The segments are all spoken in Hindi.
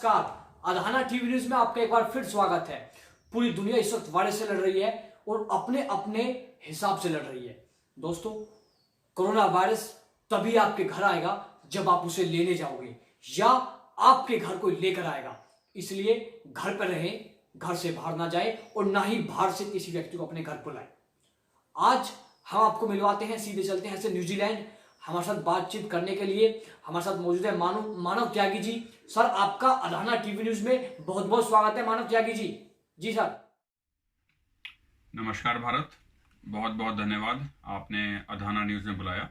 नमस्कार। अधाना टीवी न्यूज में आपका एक बार फिर स्वागत है। पूरी दुनिया इस वक्त वायरस से लड़ रही है और अपने अपने हिसाब से लड़ रही है। दोस्तों, कोरोना वायरस तभी आपके घर आएगा जब आप उसे लेने जाओगे या आपके घर कोई लेकर आएगा। इसलिए घर पर रहें, घर से बाहर ना जाए और ना ही बाहर से किसी व्यक्ति को अपने घर बुलाएं। आज हम आपको मिलवाते हैं, सीधे चलते हैं से न्यूजीलैंड। हमारे साथ बातचीत करने के लिए हमारे साथ मौजूद है मानव त्यागी जी। सर, आपका अधाना टीवी न्यूज में बहुत बहुत स्वागत है मानव त्यागी जी। जी सर। नमस्कार भारत, बहुत बहुत धन्यवाद, आपने अधाना न्यूज में बुलाया।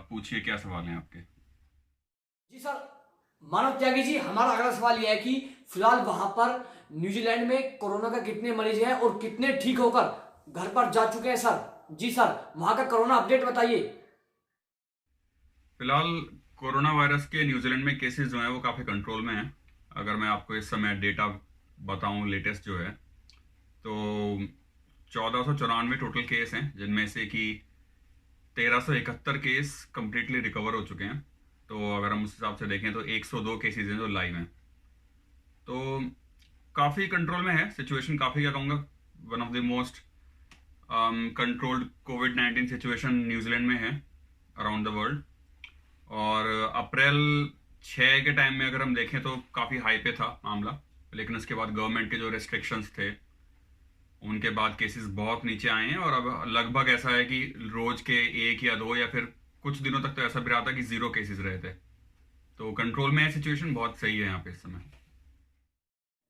पूछिए क्या सवाल हैं आपके। जी सर, मानव त्यागी जी, हमारा अगला सवाल यह है कि फिलहाल वहां पर न्यूजीलैंड में कोरोना का कितने मरीज हैं और कितने ठीक होकर घर पर जा चुके हैं सर। जी सर, वहां का कोरोना अपडेट बताइए। फिलहाल कोरोना वायरस के न्यूजीलैंड में केसेस जो हैं वो काफ़ी कंट्रोल में हैं। अगर मैं आपको इस समय डेटा बताऊं लेटेस्ट जो है, तो 1494 टोटल केस हैं, जिनमें से कि 1371 केस कम्प्लीटली रिकवर हो चुके हैं। तो अगर हम उस हिसाब से देखें तो 102 केसेज हैं जो लाइव हैं। तो काफ़ी कंट्रोल में है सिचुएशन, काफ़ी क्या कहूँगा, one of the most controlled covid situation New Zealand में है अराउंड द वर्ल्ड। और अप्रैल 6 के टाइम में अगर हम देखें तो काफ़ी हाई पे था मामला, लेकिन उसके बाद गवर्नमेंट के जो रेस्ट्रिक्शंस थे उनके बाद केसेस बहुत नीचे आए हैं और अब लगभग ऐसा है कि रोज के 1 या 2 या फिर कुछ दिनों तक तो ऐसा भी रहा था कि 0 केसेस रहे थे। तो कंट्रोल में है सिचुएशन, बहुत सही है यहाँ पे इस समय।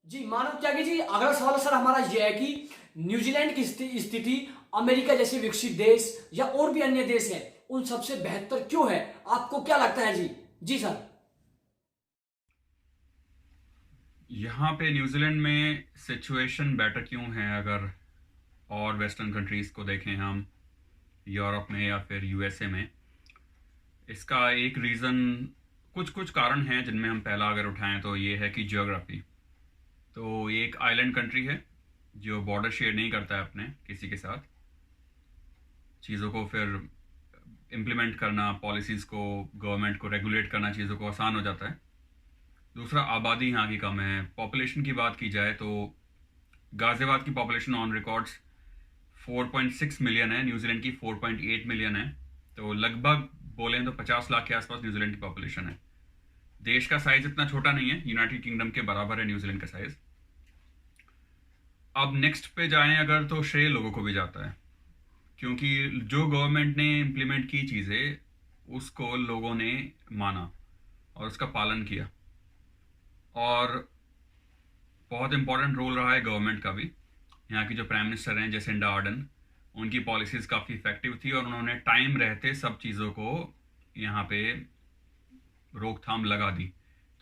जी मानव त्यागी जी, अगला सवाल सर हमारा यह है कि न्यूजीलैंड की स्थिति अमेरिका जैसे विकसित देश या और भी अन्य देश हैं उन सबसे बेहतर क्यों है? आपको क्या लगता है जी? जी सर। यहाँ पे न्यूजीलैंड में सिचुएशन बेटर क्यों है? अगर और वेस्टर्न कंट्रीज को देखें हम, यूरोप में या फिर यूएसए में, इसका एक रीज़न, कुछ कारण हैं जिनमें हम पहला अगर उठाएं तो ये है कि ज्योग्राफी। तो ये एक आइलैंड कंट्री है जो बॉर्डर शेयर नहीं करता है अपने किसी के साथ। चीज़ों को फिर इम्प्लीमेंट करना, पॉलिसीज़ को, गवर्नमेंट को रेगुलेट करना चीज़ों को आसान हो जाता है। दूसरा, आबादी यहाँ की कम है। पॉपुलेशन की बात की जाए तो गाज़ियाबाद की पॉपुलेशन ऑन रिकॉर्ड्स 4.6 मिलियन है, न्यूजीलैंड की 4.8 मिलियन है। तो लगभग बोलें तो 50 लाख के आसपास न्यूजीलैंड की पॉपुलेशन है। देश का साइज इतना छोटा नहीं है, यूनाइटेड किंगडम के बराबर है न्यूजीलैंड का साइज। अब नेक्स्ट पे जाएं अगर, तो श्रेय लोगों को भी जाता है, क्योंकि जो गवर्नमेंट ने इम्प्लीमेंट की चीज़ें उसको लोगों ने माना और उसका पालन किया। और बहुत इंपॉर्टेंट रोल रहा है गवर्नमेंट का भी। यहाँ की जो प्राइम मिनिस्टर हैं जेसिंडा आर्डन, उनकी पॉलिसीज़ काफ़ी इफेक्टिव थी और उन्होंने टाइम रहते सब चीज़ों को यहाँ पे रोकथाम लगा दी,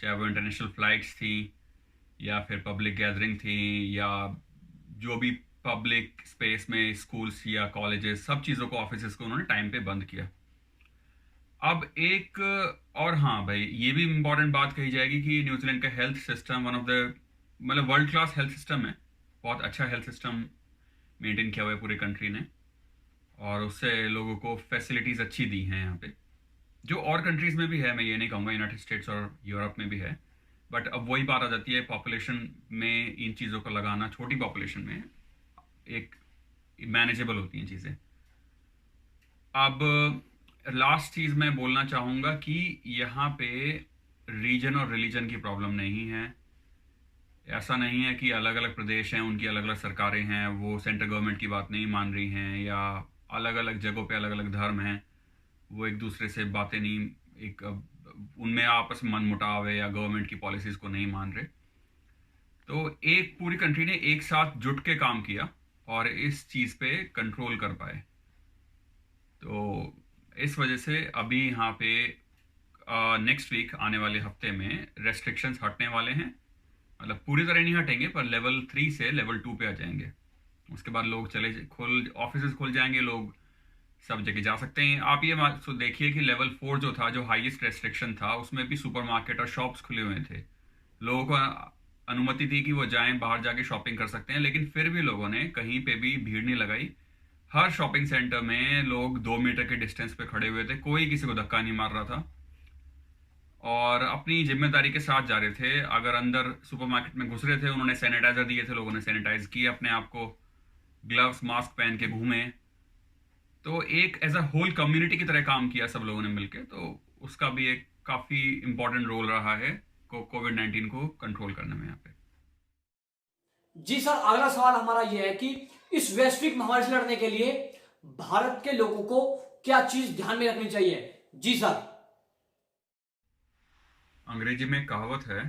चाहे वो इंटरनेशनल फ़्लाइट्स थी या फिर पब्लिक गैदरिंग थी या जो भी पब्लिक स्पेस में स्कूल्स या कॉलेजेस, सब चीज़ों को, ऑफिसेस को उन्होंने टाइम पे बंद किया। अब एक और, हाँ भाई, ये भी इम्पॉर्टेंट बात कही जाएगी कि न्यूजीलैंड का health system one of the, मतलब वर्ल्ड क्लास हेल्थ सिस्टम है। बहुत अच्छा हेल्थ सिस्टम मेंटेन किया हुआ है पूरे कंट्री ने, और उससे लोगों को फैसिलिटीज़ अच्छी दी हैं यहाँ पे, जो और कंट्रीज़ में भी है। मैं ये नहीं कहूँगा, यूनाइटेड स्टेट्स और यूरोप में भी है, बट अब वही बात आ जाती है, पॉपुलेशन में इन चीज़ों को लगाना, छोटी पॉपुलेशन में एक मैनेजेबल होती हैं चीज़ें। अब लास्ट चीज़ मैं बोलना चाहूँगा कि यहाँ पे रीजन और रिलीजन की प्रॉब्लम नहीं है। ऐसा नहीं है कि अलग अलग प्रदेश हैं, उनकी अलग अलग सरकारें हैं, वो सेंट्रल गवर्नमेंट की बात नहीं मान रही हैं, या अलग अलग जगहों पे अलग अलग धर्म हैं, वो एक दूसरे से बातें नहीं, एक उनमें आपस में मनमुटाव है या गवर्नमेंट की पॉलिसीज़ को नहीं मान रहे। तो एक पूरी कंट्री ने एक साथ जुट के काम किया और इस चीज़ पे कंट्रोल कर पाए। तो इस वजह से अभी यहाँ पे नेक्स्ट वीक, आने वाले हफ्ते में, रेस्ट्रिक्शंस हटने वाले हैं। मतलब पूरी तरह नहीं हटेंगे, पर लेवल 3 से लेवल 2 पे आ जाएंगे। उसके बाद लोग ऑफिस खुल जाएंगे, लोग सब जगह जा सकते हैं। आप ये देखिए कि लेवल 4 जो था, जो हाईएस्ट रेस्ट्रिक्शन था, उसमें भी सुपरमार्केट और शॉप्स खुले हुए थे। लोगों को अनुमति थी कि वो जाएं, बाहर जाके शॉपिंग कर सकते हैं, लेकिन फिर भी लोगों ने कहीं पे भी भीड़ नहीं लगाई। हर शॉपिंग सेंटर में लोग 2 मीटर के डिस्टेंस पे खड़े हुए थे, कोई किसी को धक्का नहीं मार रहा था। और अपनी जिम्मेदारी के साथ जा रहे थे। अगर अंदर सुपरमार्केट में घुस रहे थे, उन्होंने सैनिटाइजर दिए थे, लोगों ने सैनिटाइज किए अपने आप को, ग्लव्स मास्क पहन के घूमे। तो एक एज अ होल कम्युनिटी की तरह काम किया सब लोगों ने मिलके। तो उसका भी एक काफ़ी इम्पोर्टेंट रोल रहा है कोविड-19 को कंट्रोल करने में यहाँ पे। जी सर, अगला सवाल हमारा यह है कि इस वैश्विक महामारी से लड़ने के लिए भारत के लोगों को क्या चीज ध्यान में रखनी चाहिए? जी सर। अंग्रेजी में एक कहावत है,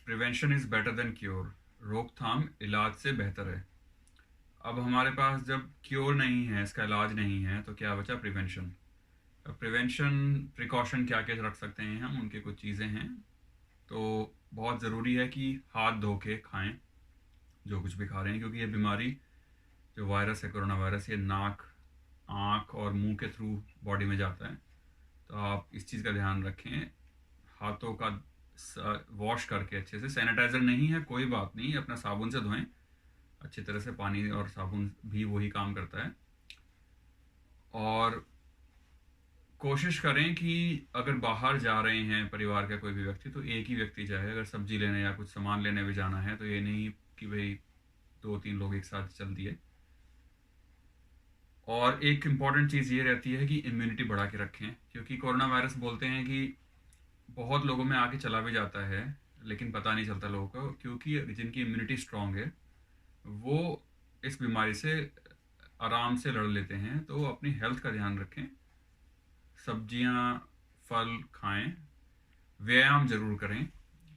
prevention is better than cure. रोकथाम इलाज से बेहतर है। अब हमारे पास जब क्योर नहीं है, इसका इलाज नहीं है, तो क्या बचा? प्रिवेंशन। प्रिवेंशन प्रिकॉशन क्या क्या रख सकते हैं हम, उनकी कुछ चीज़ें हैं। तो बहुत ज़रूरी है कि हाथ धो के खाएं जो कुछ भी खा रहे हैं, क्योंकि ये बीमारी जो वायरस है, कोरोना वायरस, ये नाक, आँख और मुंह के थ्रू बॉडी में जाता है। तो आप इस चीज़ का ध्यान रखें। हाथों का वॉश करके अच्छे से, सैनिटाइज़र नहीं है कोई बात नहीं, अपना साबुन से धोएं अच्छी तरह से। पानी और साबुन भी वही काम करता है। और कोशिश करें कि अगर बाहर जा रहे हैं परिवार का कोई भी व्यक्ति, तो एक ही व्यक्ति जाए। अगर सब्जी लेने या कुछ सामान लेने भी जाना है, तो ये नहीं कि भाई 2-3 लोग एक साथ चल दिए। और एक इम्पॉर्टेंट चीज़ ये रहती है कि इम्यूनिटी बढ़ा के रखें, क्योंकि कोरोना वायरस बोलते हैं कि बहुत लोगों में आके चला भी जाता है, लेकिन पता नहीं चलता लोगों को, क्योंकि जिनकी इम्यूनिटी स्ट्रांग है वो इस बीमारी से आराम से लड़ लेते हैं। तो अपनी हेल्थ का ध्यान रखें, सब्जियां फल खाएं, व्यायाम ज़रूर करें।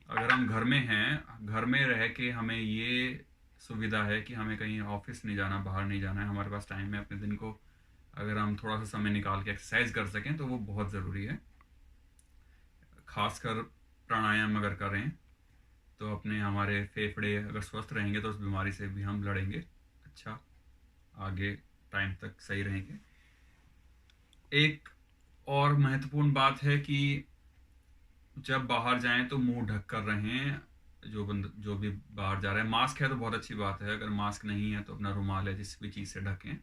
अगर हम घर में हैं, घर में रह के हमें ये सुविधा है कि हमें कहीं ऑफिस नहीं जाना, बाहर नहीं जाना है, हमारे पास टाइम है अपने दिन को, अगर हम थोड़ा सा समय निकाल के एक्सरसाइज कर सकें तो वो बहुत ज़रूरी है। खासकर प्राणायाम अगर करें तो अपने हमारे फेफड़े अगर स्वस्थ रहेंगे तो उस बीमारी से भी हम लड़ेंगे, अच्छा आगे टाइम तक सही रहेंगे। एक और महत्वपूर्ण बात है कि जब बाहर जाएं तो मुंह ढक कर रहें। जो भी बाहर जा रहा है, मास्क है तो बहुत अच्छी बात है, अगर मास्क नहीं है तो अपना रुमाल है जिस भी चीज़ से ढकें,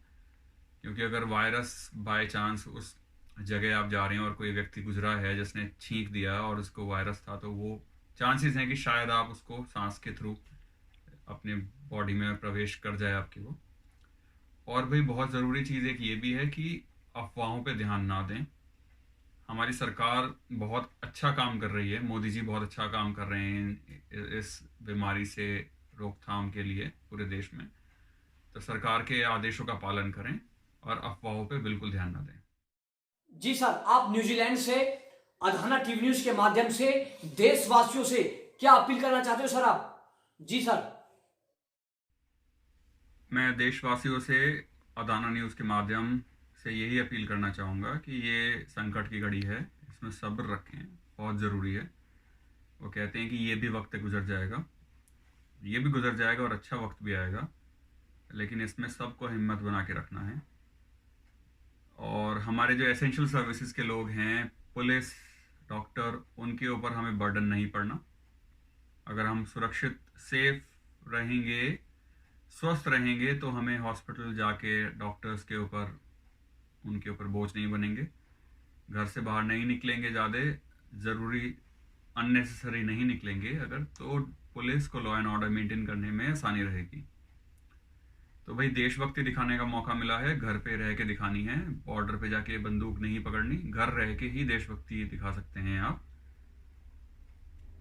क्योंकि अगर वायरस बाय चांस उस जगह आप जा रहे हैं और कोई व्यक्ति गुजरा है जिसने छींक दिया और उसको वायरस था, तो वो चांसेस हैं कि शायद आप उसको सांस के थ्रू अपने बॉडी में प्रवेश कर जाए आपकी वो। और भाई बहुत ज़रूरी चीज़ एक ये भी है कि अफवाहों पे ध्यान ना दें। हमारी सरकार बहुत अच्छा काम कर रही है, मोदी जी बहुत अच्छा काम कर रहे हैं इस बीमारी से रोकथाम के लिए पूरे देश में। तो सरकार के आदेशों का पालन करें और अफवाहों पे बिल्कुल ध्यान ना दें। जी सर, आप न्यूजीलैंड से अधाना टीवी न्यूज के माध्यम से देशवासियों से क्या अपील करना चाहते हो सर आप? जी सर। मैं देशवासियों से अदाना न्यूज़ के माध्यम से यही अपील करना चाहूँगा कि ये संकट की घड़ी है, इसमें सब्र रखें, बहुत ज़रूरी है। वो कहते हैं कि ये भी वक्त गुजर जाएगा, ये भी गुजर जाएगा और अच्छा वक्त भी आएगा, लेकिन इसमें सबको हिम्मत बना के रखना है। और हमारे जो एसेंशियल सर्विसेज के लोग हैं, पुलिस, डॉक्टर, उनके ऊपर हमें बर्डन नहीं पड़ना। अगर हम सुरक्षित, सेफ रहेंगे, स्वस्थ रहेंगे, तो हमें हॉस्पिटल जाके डॉक्टर्स के ऊपर, उनके ऊपर बोझ नहीं बनेंगे। घर से बाहर नहीं निकलेंगे, ज़्यादा ज़रूरी अननेसेसरी नहीं निकलेंगे अगर, तो पुलिस को लॉ एंड ऑर्डर मेंटेन करने में आसानी रहेगी। तो भाई देशभक्ति दिखाने का मौका मिला है, घर पे रह के दिखानी है, बॉर्डर पे जाके बंदूक नहीं पकड़नी, घर रह के ही देशभक्ति दिखा सकते हैं आप।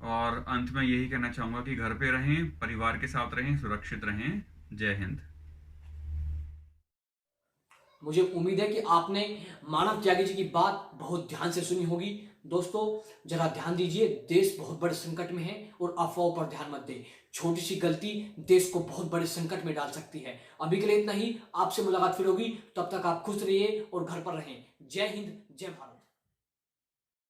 और अंत में यही कहना चाहूँगा कि घर पे रहें, परिवार के साथ रहें, सुरक्षित रहें। जय हिंद। मुझे उम्मीद है कि आपने मानव त्यागी जी की बात बहुत ध्यान से सुनी होगी। दोस्तों, जरा ध्यान दीजिए, देश बहुत बड़े संकट में है और अफवाहों पर ध्यान मत दें। छोटी सी गलती देश को बहुत बड़े संकट में डाल सकती है। अभी के लिए इतना ही, आपसे मुलाकात फिर होगी, तब तक आप खुश रहिए और घर पर रहें। जय हिंद, जय भारत।